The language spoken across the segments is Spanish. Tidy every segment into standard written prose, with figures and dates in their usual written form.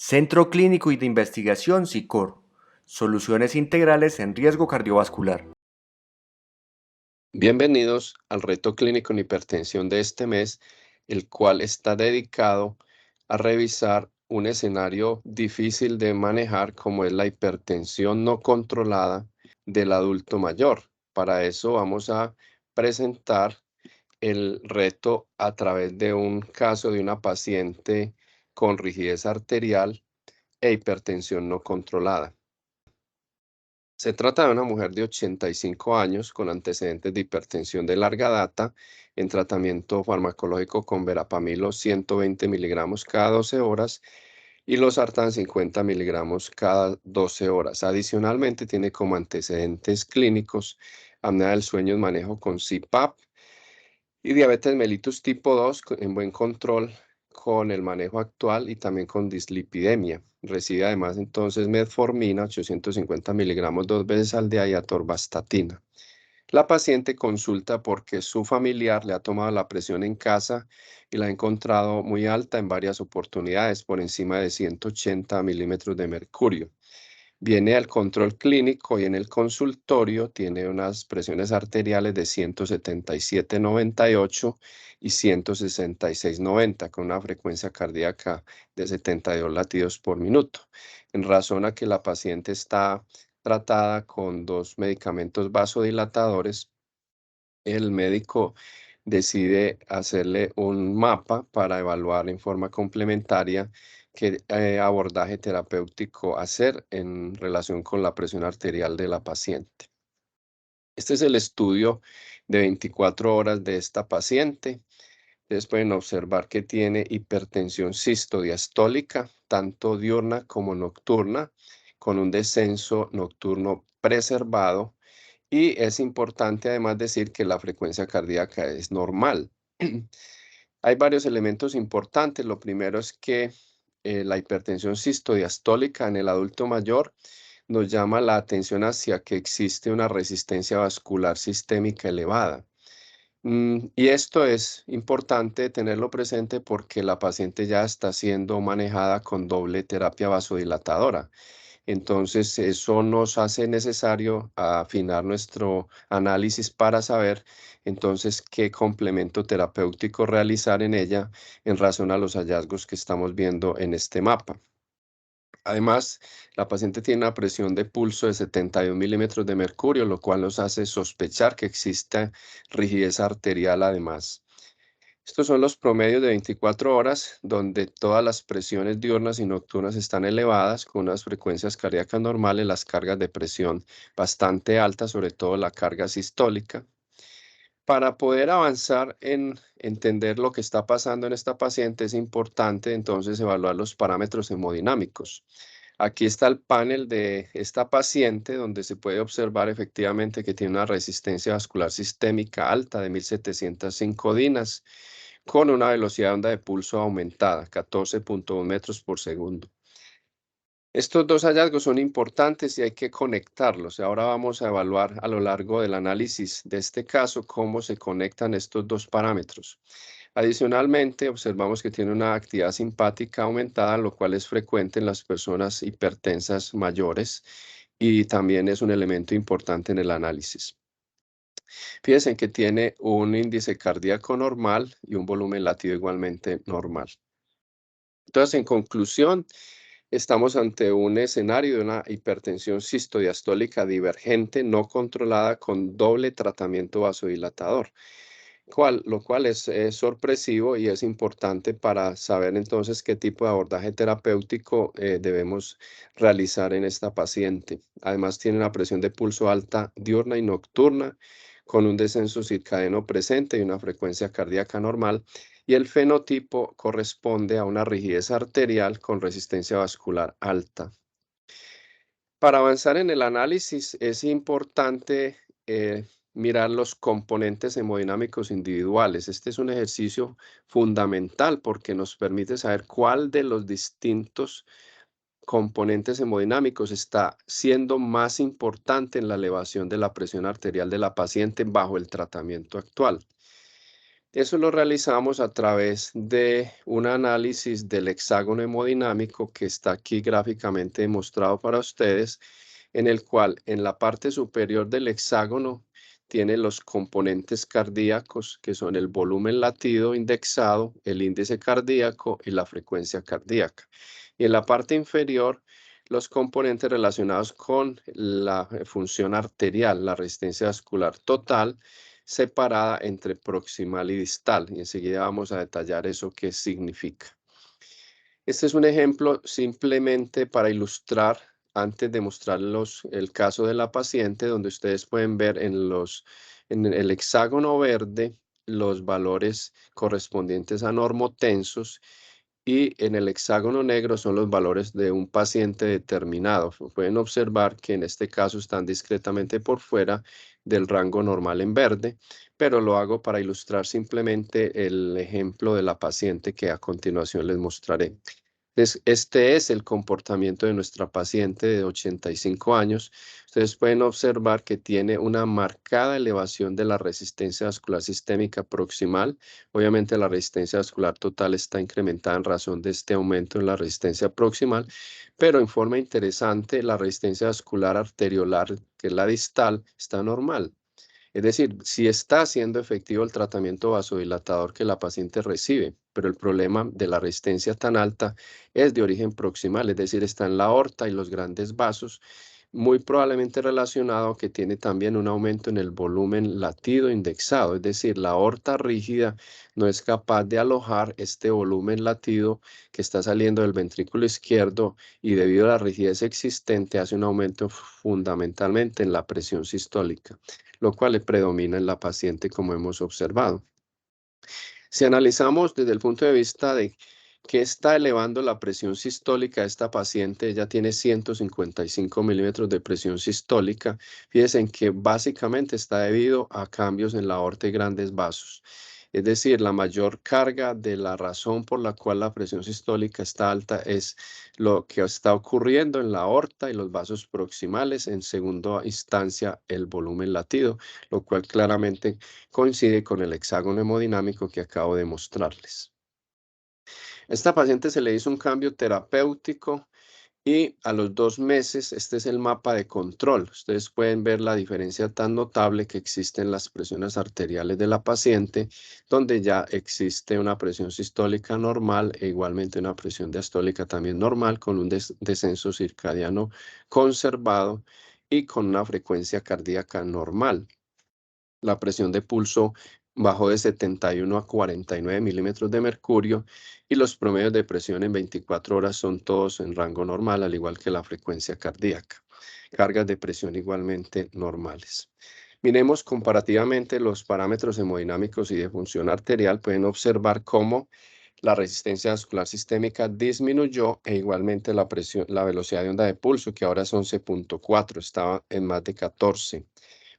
Centro Clínico y de Investigación SICOR. Soluciones integrales en riesgo cardiovascular. Bienvenidos al reto clínico en hipertensión de este mes, el cual está dedicado a revisar un escenario difícil de manejar como es la hipertensión no controlada del adulto mayor. Para eso vamos a presentar el reto a través de un caso de una paciente con rigidez arterial e hipertensión no controlada. Se trata de una mujer de 85 años con antecedentes de hipertensión de larga data en tratamiento farmacológico con verapamilo 120 miligramos cada 12 horas y losartán 50 miligramos cada 12 horas. Adicionalmente, tiene como antecedentes clínicos apnea del sueño en manejo con CPAP y diabetes mellitus tipo 2 en buen control con el manejo actual y también con dislipidemia. Recibe además entonces metformina, 850 miligramos 2 veces al día y atorvastatina. La paciente consulta porque su familiar le ha tomado la presión en casa y la ha encontrado muy alta en varias oportunidades, por encima de 180 milímetros de mercurio. Viene al control clínico y en el consultorio tiene unas presiones arteriales de 177/98 y 166/90, con una frecuencia cardíaca de 72 latidos por minuto. En razón a que la paciente está tratada con dos medicamentos vasodilatadores, el médico decide hacerle un mapa para evaluar en forma complementaria qué abordaje terapéutico hacer en relación con la presión arterial de la paciente. Este es el estudio de 24 horas de esta paciente. Ustedes pueden observar que tiene hipertensión sistodiastólica, tanto diurna como nocturna, con un descenso nocturno preservado. Y es importante además decir que la frecuencia cardíaca es normal. Hay varios elementos importantes. Lo primero es que la hipertensión sistodiastólica en el adulto mayor nos llama la atención hacia que existe una resistencia vascular sistémica elevada. Y esto es importante tenerlo presente porque la paciente ya está siendo manejada con doble terapia vasodilatadora. Entonces, eso nos hace necesario afinar nuestro análisis para saber entonces qué complemento terapéutico realizar en ella en razón a los hallazgos que estamos viendo en este mapa. Además, la paciente tiene una presión de pulso de 71 milímetros de mercurio, lo cual nos hace sospechar que existe rigidez arterial además. Estos son los promedios de 24 horas, donde todas las presiones diurnas y nocturnas están elevadas, con unas frecuencias cardíacas normales, las cargas de presión bastante altas, sobre todo la carga sistólica. Para poder avanzar en entender lo que está pasando en esta paciente, es importante entonces evaluar los parámetros hemodinámicos. Aquí está el panel de esta paciente, donde se puede observar efectivamente que tiene una resistencia vascular sistémica alta de 1705 dinas, con una velocidad de onda de pulso aumentada, 14.1 metros por segundo. Estos dos hallazgos son importantes y hay que conectarlos. Ahora vamos a evaluar a lo largo del análisis de este caso cómo se conectan estos dos parámetros. Adicionalmente, observamos que tiene una actividad simpática aumentada, lo cual es frecuente en las personas hipertensas mayores y también es un elemento importante en el análisis. Fíjense que tiene un índice cardíaco normal y un volumen latido igualmente normal. Entonces, en conclusión, estamos ante un escenario de una hipertensión sistodiastólica divergente no controlada con doble tratamiento vasodilatador, lo cual es sorpresivo y es importante para saber entonces qué tipo de abordaje terapéutico debemos realizar en esta paciente. Además, tiene una presión de pulso alta diurna y nocturna, con un descenso circadiano presente y una frecuencia cardíaca normal, y el fenotipo corresponde a una rigidez arterial con resistencia vascular alta. Para avanzar en el análisis es importante mirar los componentes hemodinámicos individuales. Este es un ejercicio fundamental porque nos permite saber cuál de los distintos componentes hemodinámicos está siendo más importante en la elevación de la presión arterial de la paciente bajo el tratamiento actual. Eso lo realizamos a través de un análisis del hexágono hemodinámico que está aquí gráficamente demostrado para ustedes, en el cual en la parte superior del hexágono tiene los componentes cardíacos, que son el volumen latido indexado, el índice cardíaco y la frecuencia cardíaca. Y en la parte inferior, los componentes relacionados con la función arterial, la resistencia vascular total, separada entre proximal y distal. Y enseguida vamos a detallar eso qué significa. Este es un ejemplo simplemente para ilustrar, antes de mostrarlos el caso de la paciente, donde ustedes pueden ver en el hexágono verde los valores correspondientes a normotensos y en el hexágono negro son los valores de un paciente determinado. Pueden observar que en este caso están discretamente por fuera del rango normal en verde, pero lo hago para ilustrar simplemente el ejemplo de la paciente que a continuación les mostraré. Este es el comportamiento de nuestra paciente de 85 años. Ustedes pueden observar que tiene una marcada elevación de la resistencia vascular sistémica proximal. Obviamente la resistencia vascular total está incrementada en razón de este aumento en la resistencia proximal, pero en forma interesante la resistencia vascular arteriolar, que es la distal, está normal. Es decir, sí está siendo efectivo el tratamiento vasodilatador que la paciente recibe, pero el problema de la resistencia tan alta es de origen proximal, es decir, está en la aorta y los grandes vasos, muy probablemente relacionado que tiene también un aumento en el volumen latido indexado, es decir, la aorta rígida no es capaz de alojar este volumen latido que está saliendo del ventrículo izquierdo y debido a la rigidez existente hace un aumento fundamentalmente en la presión sistólica, lo cual le predomina en la paciente como hemos observado. Si analizamos desde el punto de vista de qué está elevando la presión sistólica, esta paciente ella tiene 155 milímetros de presión sistólica. Fíjense en que básicamente está debido a cambios en la aorta y grandes vasos. Es decir, la mayor carga de la razón por la cual la presión sistólica está alta es lo que está ocurriendo en la aorta y los vasos proximales. En segunda instancia, el volumen latido, lo cual claramente coincide con el hexágono hemodinámico que acabo de mostrarles. A esta paciente se le hizo un cambio terapéutico y a los 2 meses, este es el mapa de control. Ustedes pueden ver la diferencia tan notable que existe en las presiones arteriales de la paciente, donde ya existe una presión sistólica normal e igualmente una presión diastólica también normal, con un descenso circadiano conservado y con una frecuencia cardíaca normal. La presión de pulso bajó de 71 a 49 milímetros de mercurio y los promedios de presión en 24 horas son todos en rango normal, al igual que la frecuencia cardíaca. Cargas de presión igualmente normales. Miremos comparativamente los parámetros hemodinámicos y de función arterial. Pueden observar cómo la resistencia vascular sistémica disminuyó e igualmente la presión, la velocidad de onda de pulso, que ahora es 11.4, estaba en más de 14.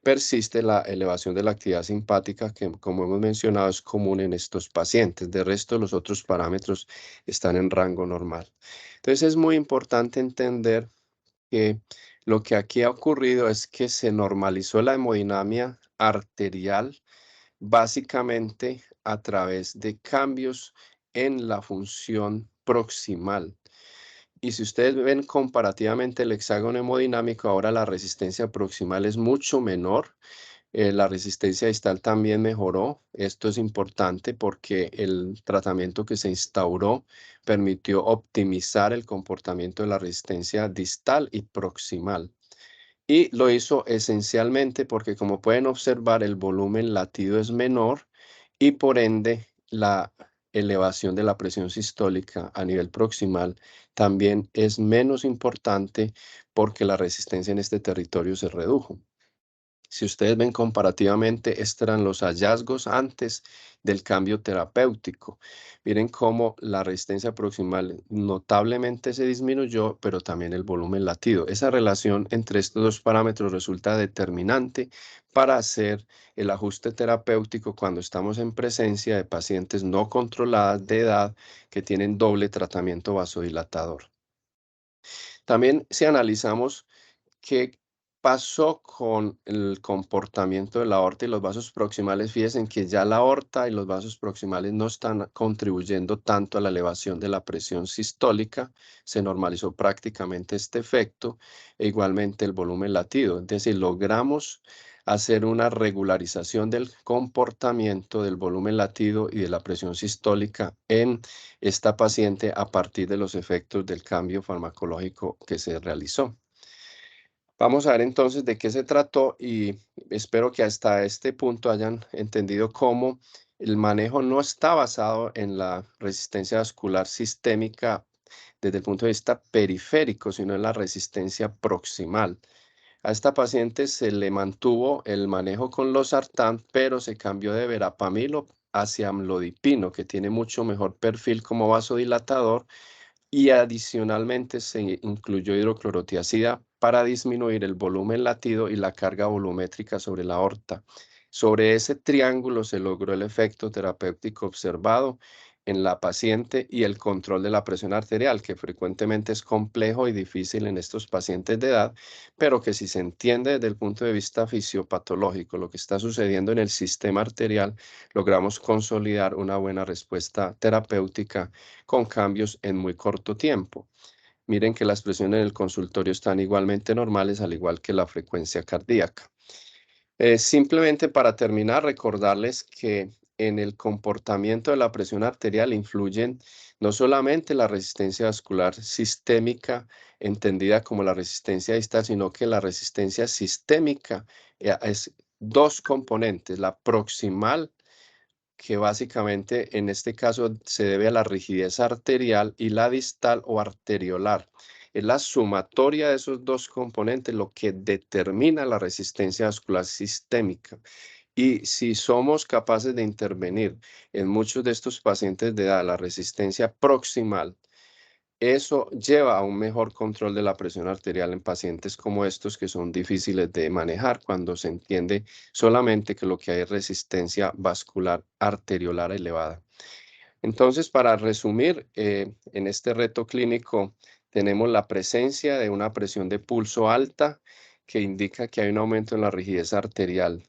Persiste la elevación de la actividad simpática que, como hemos mencionado, es común en estos pacientes. De resto, los otros parámetros están en rango normal. Entonces, es muy importante entender que lo que aquí ha ocurrido es que se normalizó la hemodinamia arterial básicamente a través de cambios en la función proximal. Y si ustedes ven comparativamente el hexágono hemodinámico, ahora la resistencia proximal es mucho menor. La resistencia distal también mejoró. Esto es importante porque el tratamiento que se instauró permitió optimizar el comportamiento de la resistencia distal y proximal. Y lo hizo esencialmente porque, como pueden observar, el volumen latido es menor y por ende la elevación de la presión sistólica a nivel proximal también es menos importante porque la resistencia en este territorio se redujo. Si ustedes ven comparativamente, estos eran los hallazgos antes del cambio terapéutico. Miren cómo la resistencia proximal notablemente se disminuyó, pero también el volumen latido. Esa relación entre estos dos parámetros resulta determinante para hacer el ajuste terapéutico cuando estamos en presencia de pacientes no controladas de edad que tienen doble tratamiento vasodilatador. También si analizamos qué pasó con el comportamiento de la aorta y los vasos proximales? Fíjense que ya la aorta y los vasos proximales no están contribuyendo tanto a la elevación de la presión sistólica, se normalizó prácticamente este efecto, e igualmente el volumen latido. Es decir, logramos hacer una regularización del comportamiento del volumen latido y de la presión sistólica en esta paciente a partir de los efectos del cambio farmacológico que se realizó. Vamos a ver entonces de qué se trató y espero que hasta este punto hayan entendido cómo el manejo no está basado en la resistencia vascular sistémica desde el punto de vista periférico, sino en la resistencia proximal. A esta paciente se le mantuvo el manejo con losartán, pero se cambió de verapamilo hacia amlodipino, que tiene mucho mejor perfil como vasodilatador, y adicionalmente se incluyó hidroclorotiazida para disminuir el volumen latido y la carga volumétrica sobre la aorta. Sobre ese triángulo se logró el efecto terapéutico observado en la paciente y el control de la presión arterial, que frecuentemente es complejo y difícil en estos pacientes de edad, pero que si se entiende desde el punto de vista fisiopatológico lo que está sucediendo en el sistema arterial, logramos consolidar una buena respuesta terapéutica con cambios en muy corto tiempo. Miren que las presiones en el consultorio están igualmente normales, al igual que la frecuencia cardíaca. Simplemente para terminar, recordarles que en el comportamiento de la presión arterial influyen no solamente la resistencia vascular sistémica, entendida como la resistencia distal, sino que la resistencia sistémica es dos componentes, la proximal, que básicamente en este caso se debe a la rigidez arterial, y la distal o arteriolar. Es la sumatoria de esos dos componentes lo que determina la resistencia vascular sistémica. Y si somos capaces de intervenir en muchos de estos pacientes de edad, la resistencia proximal, eso lleva a un mejor control de la presión arterial en pacientes como estos, que son difíciles de manejar cuando se entiende solamente que lo que hay es resistencia vascular arteriolar elevada. Entonces, para resumir, en este reto clínico tenemos la presencia de una presión de pulso alta que indica que hay un aumento en la rigidez arterial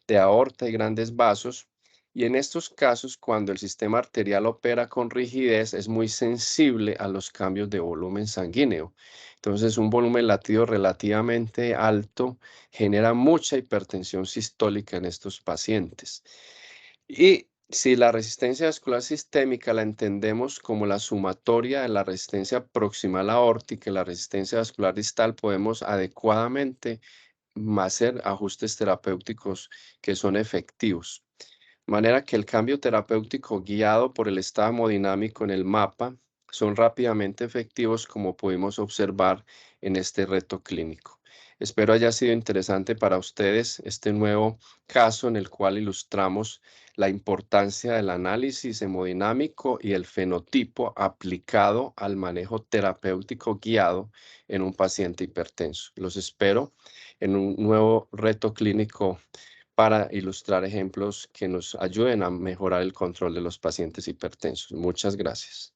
de aorta y grandes vasos. Y en estos casos, cuando el sistema arterial opera con rigidez, es muy sensible a los cambios de volumen sanguíneo. Entonces, un volumen latido relativamente alto genera mucha hipertensión sistólica en estos pacientes. Y si la resistencia vascular sistémica la entendemos como la sumatoria de la resistencia proximal aórtica y la resistencia vascular distal, podemos adecuadamente hacer ajustes terapéuticos que son efectivos. De manera que el cambio terapéutico guiado por el estado hemodinámico en el mapa son rápidamente efectivos, como pudimos observar en este reto clínico. Espero haya sido interesante para ustedes este nuevo caso en el cual ilustramos la importancia del análisis hemodinámico y el fenotipo aplicado al manejo terapéutico guiado en un paciente hipertenso. Los espero en un nuevo reto clínico para ilustrar ejemplos que nos ayuden a mejorar el control de los pacientes hipertensos. Muchas gracias.